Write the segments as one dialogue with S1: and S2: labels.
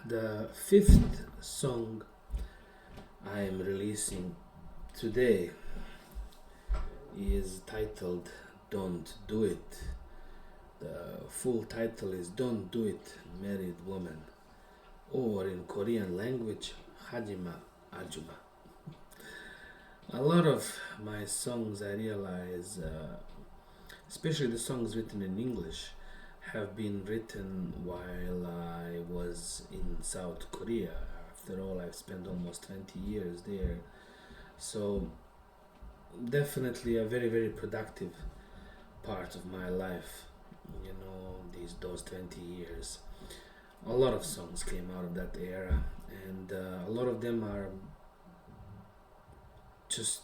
S1: The fifth song I am releasing today is titled Don't Do It. The full title is Don't Do It, Married Woman, or in Korean language, Hajima Ajuma. A lot of my songs, I realize, especially the songs written in English, have been written while I was in South Korea. After all, I've spent almost 20 years there. So, definitely a very, very productive part of my life, those 20 years. A lot of songs came out of that era, and a lot of them are just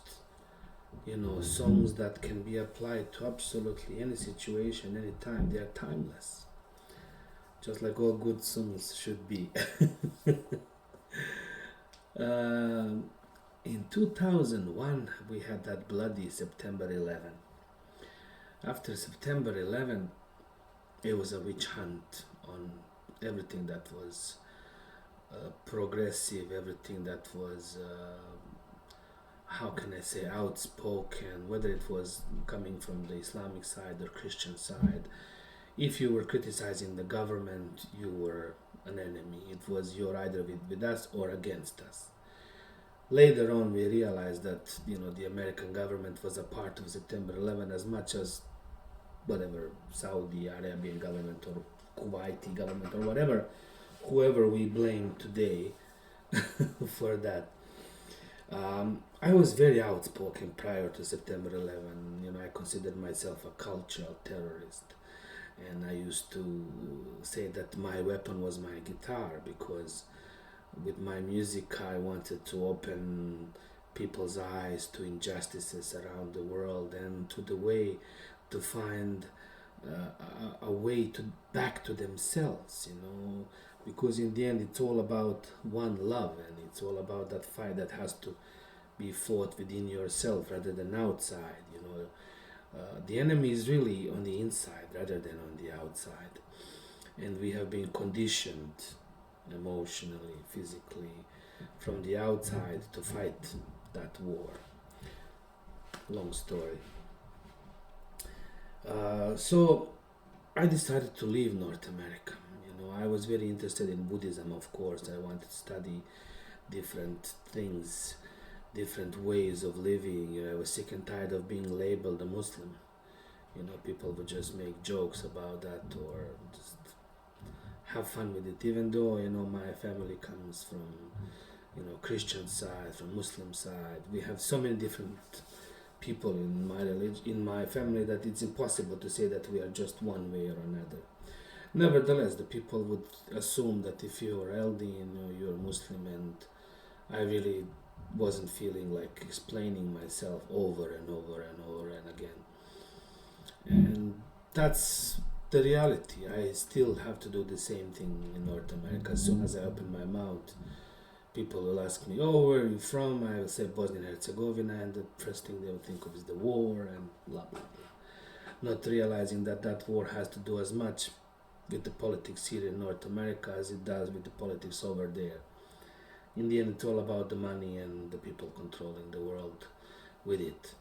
S1: songs that can be applied to absolutely any situation, any time. They are timeless, just like all good songs should be. uh, in 2001, we had that bloody September 11. After September 11, it was a witch hunt on everything that was progressive, everything that was how can I say, outspoken, whether it was coming from the Islamic side or Christian side. If you were criticizing the government, you were an enemy. It was you're either with us or against us. Later on, we realized that the American government was a part of September 11 as much as whatever Saudi Arabian government or Kuwaiti government or whoever we blame today for that. I was very outspoken prior to September 11. I considered myself a cultural terrorist. And I used to say that my weapon was my guitar because with my music I wanted to open people's eyes to injustices around the world and to the way to find a way to back to themselves, because in the end it's all about one love, and it's all about that fight that has to be fought within yourself rather than outside. The enemy is really on the inside rather than on the outside, and we have been conditioned emotionally, physically, from the outside to fight that war. Long story. So I decided to leave North America. I was very interested in Buddhism, of course. I wanted to study different things, different ways of living. I was sick and tired of being labeled a Muslim. People would just make jokes about that or just have fun with it, even though, my family comes from, Christian side, from Muslim side. We have so many different people in my religion, in my family, that it's impossible to say that we are just one way or another. Nevertheless, the people would assume that if you're healthy, you're Muslim, and I really wasn't feeling like explaining myself over and over and over and again. And that's the reality. I still have to do the same thing in North America. As soon as I open my mouth, people will ask me, "Oh, where are you from?" I will say Bosnia and Herzegovina, and the first thing they will think of is the war and blah blah blah. Not realizing that war has to do as much with the politics here in North America as it does with the politics over there. In the end, it's all about the money and the people controlling the world with it.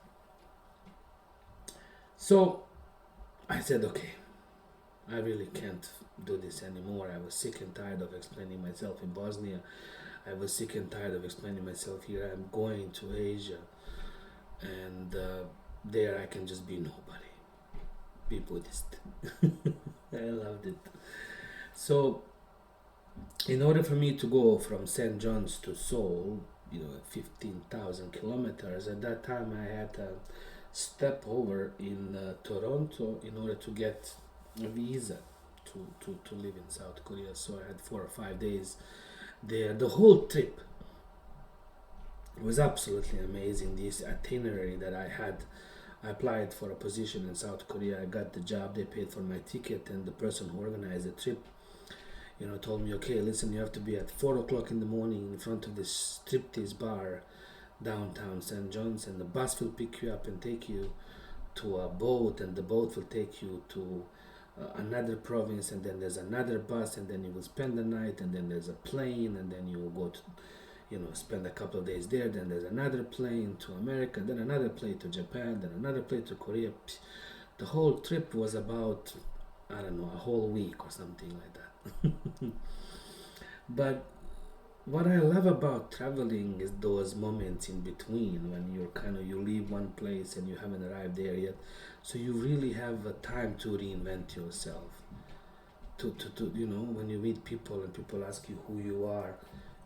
S1: So I said, okay, I really can't do this anymore. I was sick and tired of explaining myself in Bosnia. I was sick and tired of explaining myself here. I'm going to Asia, and there I can just be nobody. Be Buddhist. I loved it. So, in order for me to go from St. John's to Seoul, 15,000 kilometers, at that time I had to step over in Toronto in order to get a visa to live in South Korea. So I had 4 or 5 days there. The whole trip was absolutely amazing. This itinerary that I had, I applied for a position in South Korea. I got the job. They paid for my ticket, and the person who organized the trip, told me, okay, listen, you have to be at 4 o'clock in the morning in front of this striptease bar downtown St. John's, and the bus will pick you up and take you to a boat, and the boat will take you to another province, and then there's another bus, and then you will spend the night, and then there's a plane, and then you will go to, spend a couple of days there. Then there's another plane to America, then another plane to Japan, then another plane to Korea. The whole trip was about, I don't know, a whole week or something like that. But what I love about traveling is those moments in between when you leave one place and you haven't arrived there yet, so you really have a time to reinvent yourself. To when you meet people and people ask you who you are,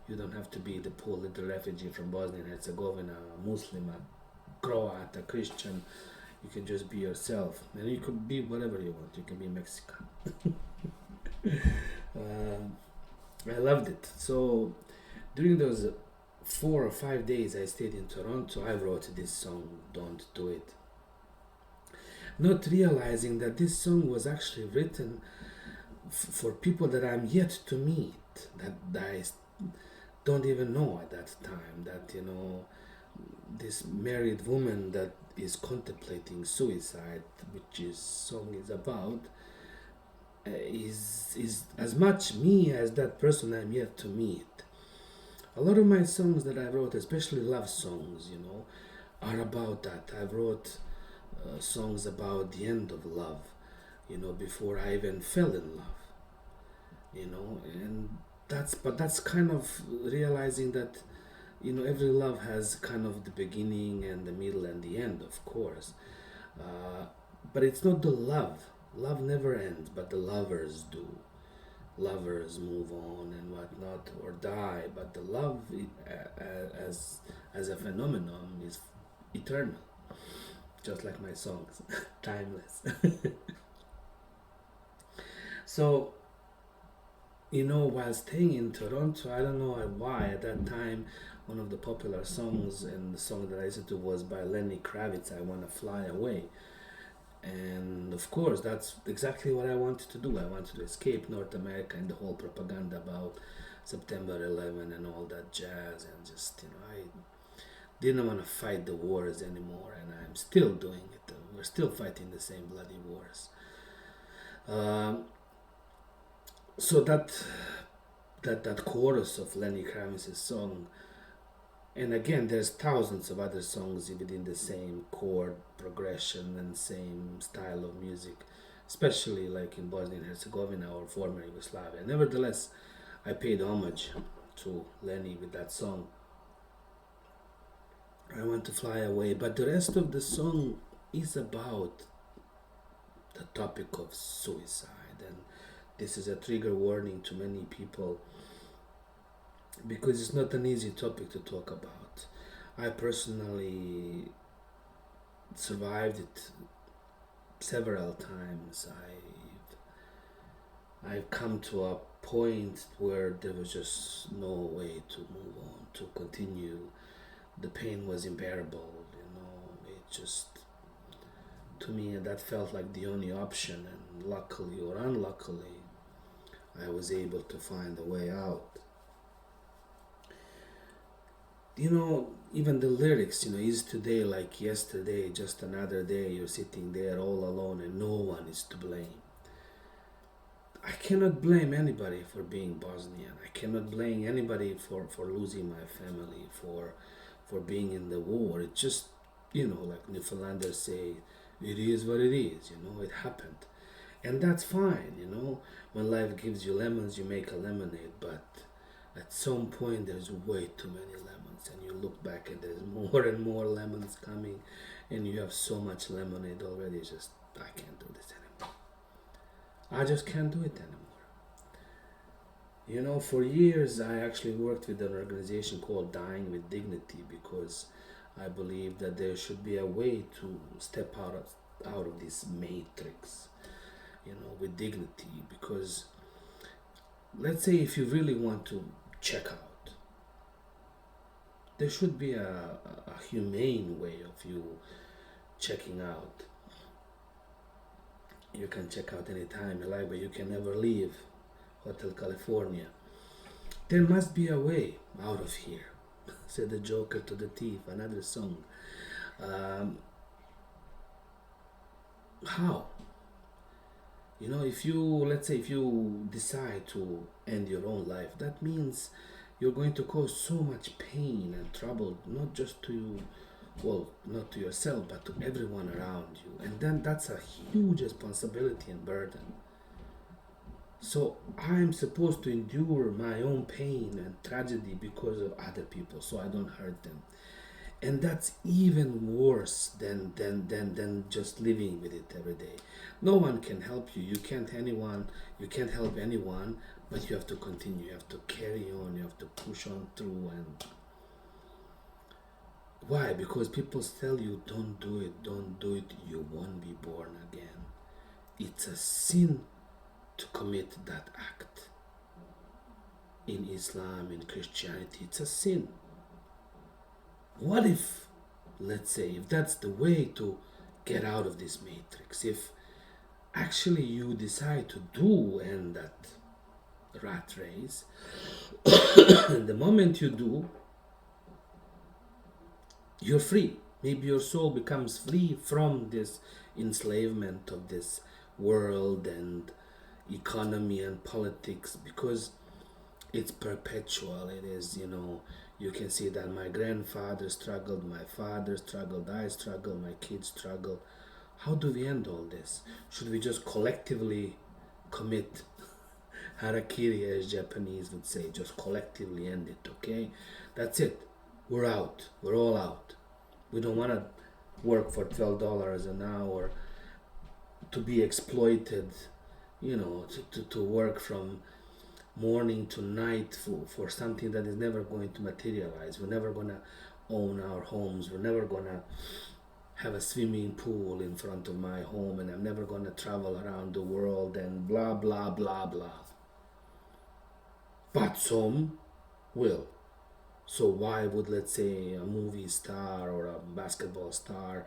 S1: you don't have to be the poor little refugee from Bosnia and Herzegovina, a Muslim, a Croat, a Christian. You can just be yourself, and you could be whatever you want. You can be Mexican. I loved it. So during those 4 or 5 days I stayed in Toronto, I wrote this song, Don't Do It. Not realizing that this song was actually written for people that I'm yet to meet, that I don't even know at that time, that, this married woman that is contemplating suicide, which this song is about, is as much me as that person I'm yet to meet. A lot of my songs that I wrote, especially love songs, are about that. I wrote songs about the end of love, before I even fell in love, and that's kind of realizing that, every love has kind of the beginning and the middle and the end, of course. But it's not the love. Love never ends, but the lovers do. Lovers move on and whatnot, or die, but the love as a phenomenon is eternal, just like my songs, timeless. So, while staying in Toronto, I don't know why at that time one of the popular songs, and the song that I listened to was by Lenny Kravitz, I Wanna Fly Away. And of course, that's exactly what I wanted to do. I wanted to escape North America and the whole propaganda about September 11 and all that jazz, and just, I didn't want to fight the wars anymore, and I'm still doing it. We're still fighting the same bloody wars. So that chorus of Lenny Kravitz's song, and again, there's thousands of other songs within the same chord progression and same style of music, especially like in Bosnia and Herzegovina or former Yugoslavia. Nevertheless, I paid homage to Lenny with that song. I Want to Fly Away, but the rest of the song is about the topic of suicide, and this is a trigger warning to many people, because it's not an easy topic to talk about. I personally survived it several times. I've come to a point where there was just no way to move on, to continue. The pain was unbearable, it just, to me, that felt like the only option, and luckily or unluckily, I was able to find a way out. Even the lyrics, is today like yesterday, just another day, you're sitting there all alone and no one is to blame. I cannot blame anybody for being Bosnian. I cannot blame anybody for losing my family, for being in the war. It just, like Newfoundlanders say, it is what it is, it happened. And that's fine, when life gives you lemons, you make a lemonade, but at some point there's way too many lemons, and you look back and there's more and more lemons coming, and you have so much lemonade already. It's just, I can't do this anymore. I just can't do it anymore. For years I actually worked with an organization called Dying with Dignity, because I believe that there should be a way to step out of this matrix, with dignity. Because let's say if you really want to check out, there should be a humane way of you checking out. You can check out anytime you like, but you can never leave Hotel California. There must be a way out of here, said the Joker to the thief, another song. How? If you, let's say, if you decide to end your own life, that means you're going to cause so much pain and trouble, not just to you, well, not to yourself, but to everyone around you. And then that's a huge responsibility and burden. So I'm supposed to endure my own pain and tragedy because of other people, so I don't hurt them. And that's even worse than just living with it every day. No one can help you. You can't help anyone, but you have to continue. You have to carry on. You have to push on through. And why? Because people tell you, don't do it, don't do it. You won't be born again. It's a sin to commit that act. In Islam, in Christianity, it's a sin. What if, let's say, if that's the way to get out of this matrix, if actually you decide to do end that rat race, and the moment you do, you're free. Maybe your soul becomes free from this enslavement of this world and economy and politics, because it's perpetual. It is, you can see that my grandfather struggled, my father struggled, I struggled, my kids struggle. How do we end all this? Should we just collectively commit harakiri, as Japanese would say? Just collectively end it, okay? That's it. We're out. We're all out. We don't want to work for $12 an hour, to be exploited, to work from morning to night for something that is never going to materialize. We're never going to own our homes. We're never going to have a swimming pool in front of my home, and I'm never going to travel around the world and blah, blah, blah, blah. But some will. So why would, let's say, a movie star or a basketball star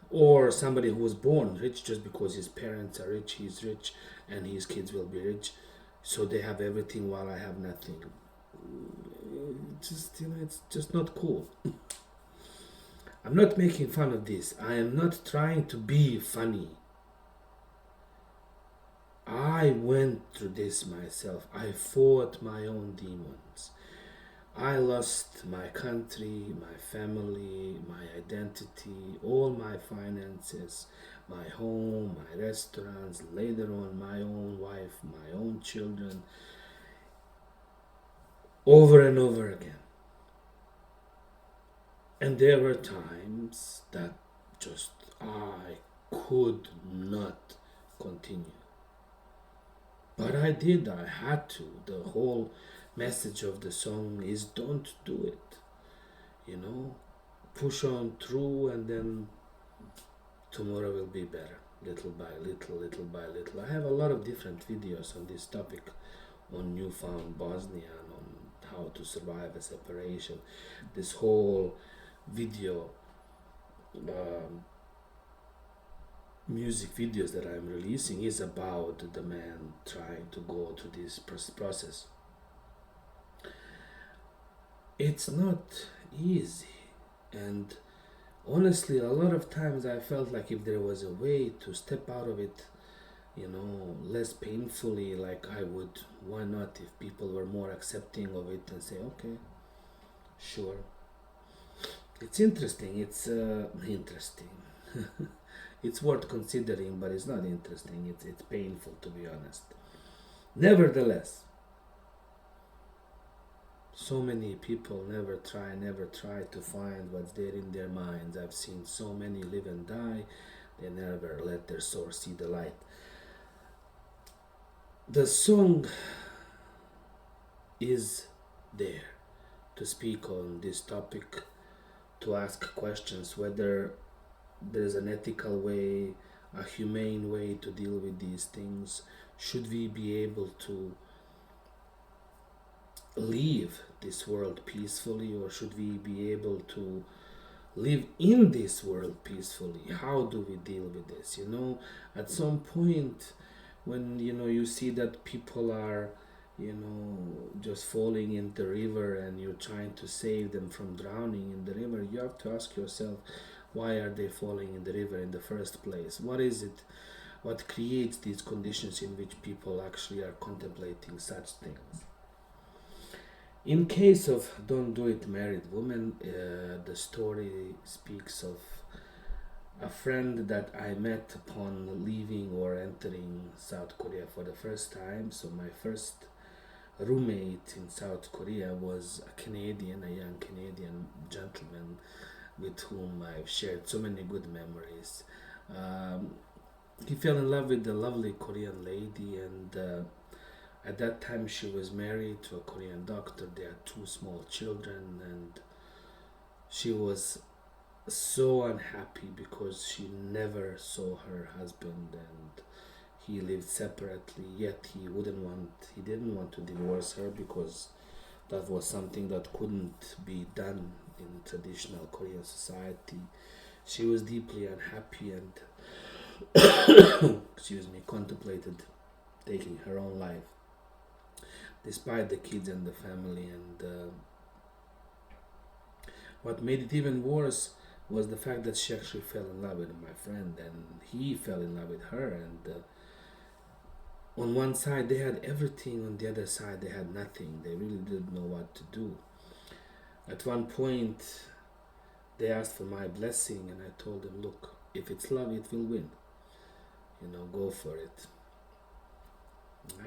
S1: or somebody who was born rich, just because his parents are rich, he's rich, and his kids will be rich, so they have everything while I have nothing? It's just not cool. I'm not making fun of this. I am not trying to be funny. I went through this myself. I fought my own demons. I lost my country, my family, my identity, all my finances, my home, my restaurants, later on my own wife, my own children, over and over again. And there were times that just I could not continue. But I did, I had to. The whole message of the song is don't do it. Push on through, and then tomorrow will be better. Little by little, little by little. I have a lot of different videos on this topic on Newfound Bosnia and on how to survive a separation. This whole video, music videos that I'm releasing is about the man trying to go through this process. It's not easy, and honestly, a lot of times I felt like if there was a way to step out of it, less painfully, like I would. Why not? If people were more accepting of it and say, okay, sure. It's interesting. It's interesting. It's worth considering, but it's not interesting. It's painful, to be honest. Nevertheless, so many people never try to find what's there in their minds. I've seen so many live and die. They never let their soul see the light. The song is there to speak on this topic, to ask questions whether there's an ethical way, a humane way to deal with these things. Should we be able to leave this world peacefully, or should we be able to live in this world peacefully? How do we deal with this? At some point, when you see that people are just falling in the river and you're trying to save them from drowning in the river, you have to ask yourself, why are they falling in the river in the first place? What is it? what creates these conditions in which people actually are contemplating such things. In case of Don't Do It Married Woman, the story speaks of a friend that I met upon leaving or entering South Korea for the first time. So my first roommate in South Korea was a Canadian, a young Canadian gentleman with whom I've shared so many good memories. Um, he fell in love with a lovely Korean lady, and at that time she was married to a Korean doctor. They had two small children, and she was so unhappy because she never saw her husband, and he lived separately, yet he didn't want to divorce her because that was something that couldn't be done in traditional Korean society. She was deeply unhappy and excuse me, contemplated taking her own life despite the kids and the family. And what made it even worse was the fact that she actually fell in love with my friend, and he fell in love with her. And on one side they had everything, on the other side they had nothing. They really didn't know what to do. At one point they asked for my blessing, and I told them, look, if it's love, it will win. Go for it.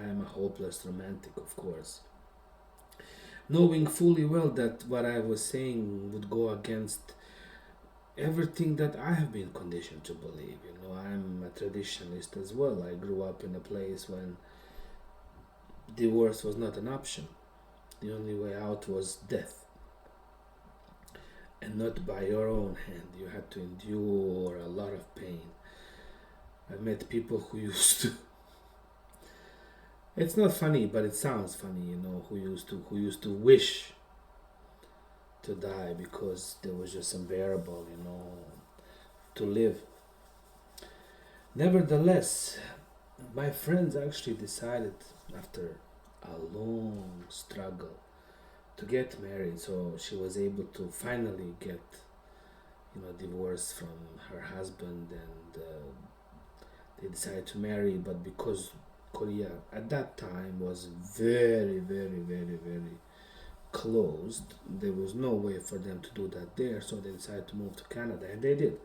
S1: I am a hopeless romantic, of course, knowing fully well that what I was saying would go against everything that I have been conditioned to believe. I'm a traditionalist as well. I grew up in a place when divorce was not an option. The only way out was death, and not by your own hand. You had to endure a lot of pain. I met people who used to, it's not funny, but it sounds funny, who used to wish to die because it was just unbearable, to live. Nevertheless, my friends actually decided, after a long struggle, to get married. So she was able to finally get, divorced from her husband, and they decided to marry. But because Korea at that time was very, very, very, very closed, there was no way for them to do that there. So they decided to move to Canada, and they did.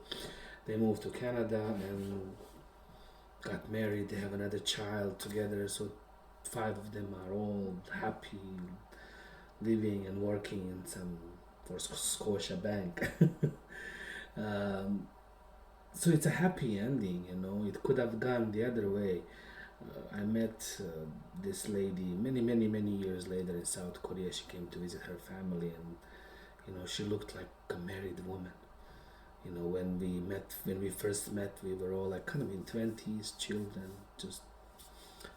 S1: They moved to Canada and got married. They have another child together. So five of them are all happy, living and working in some for Scotia Bank. um, so it's a happy ending. It could have gone the other way. I met this lady many, many, many years later in South Korea. She came to visit her family, and she looked like a married woman. When we first met, we were all like kind of in 20s, children, just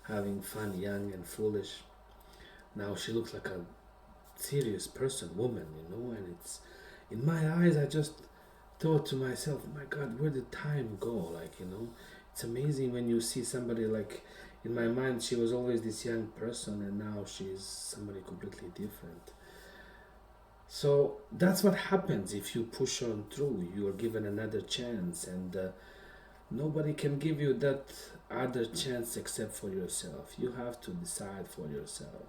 S1: having fun, young and foolish. Now she looks like a serious person, woman, and it's in my eyes. I just thought to myself, my God, where did time go? It's amazing when you see somebody like. In my mind, she was always this young person, and now she's somebody completely different. So that's what happens if you push on through. You are given another chance, and nobody can give you that other chance except for yourself. You have to decide for yourself.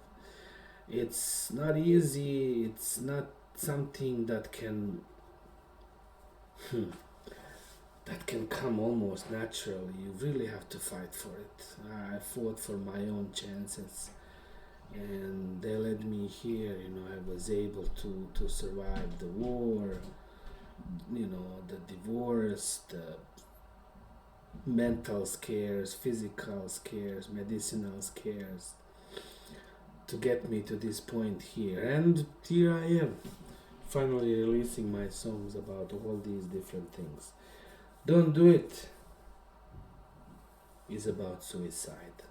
S1: It's not easy. It's not something that can that can come almost naturally. You really have to fight for it. I fought for my own chances, and they led me here. I was able to survive the war, the divorce, the mental scares, physical scares, medicinal scares, to get me to this point here. And here I am, finally releasing my songs about all these different things. Don't Do It is about suicide.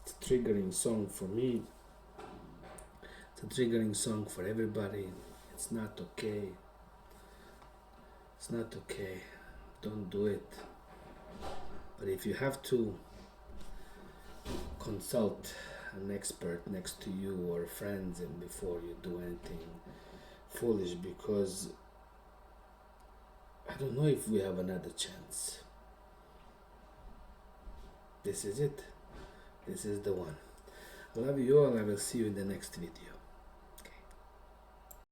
S1: It's a triggering song for me. It's a triggering song for everybody. It's not okay. It's not okay. Don't do it. But if you have to, consult an expert next to you or friends and before you do anything foolish, because I don't know if we have another chance. This is it. This is the one. I love you all. I will see you in the next video.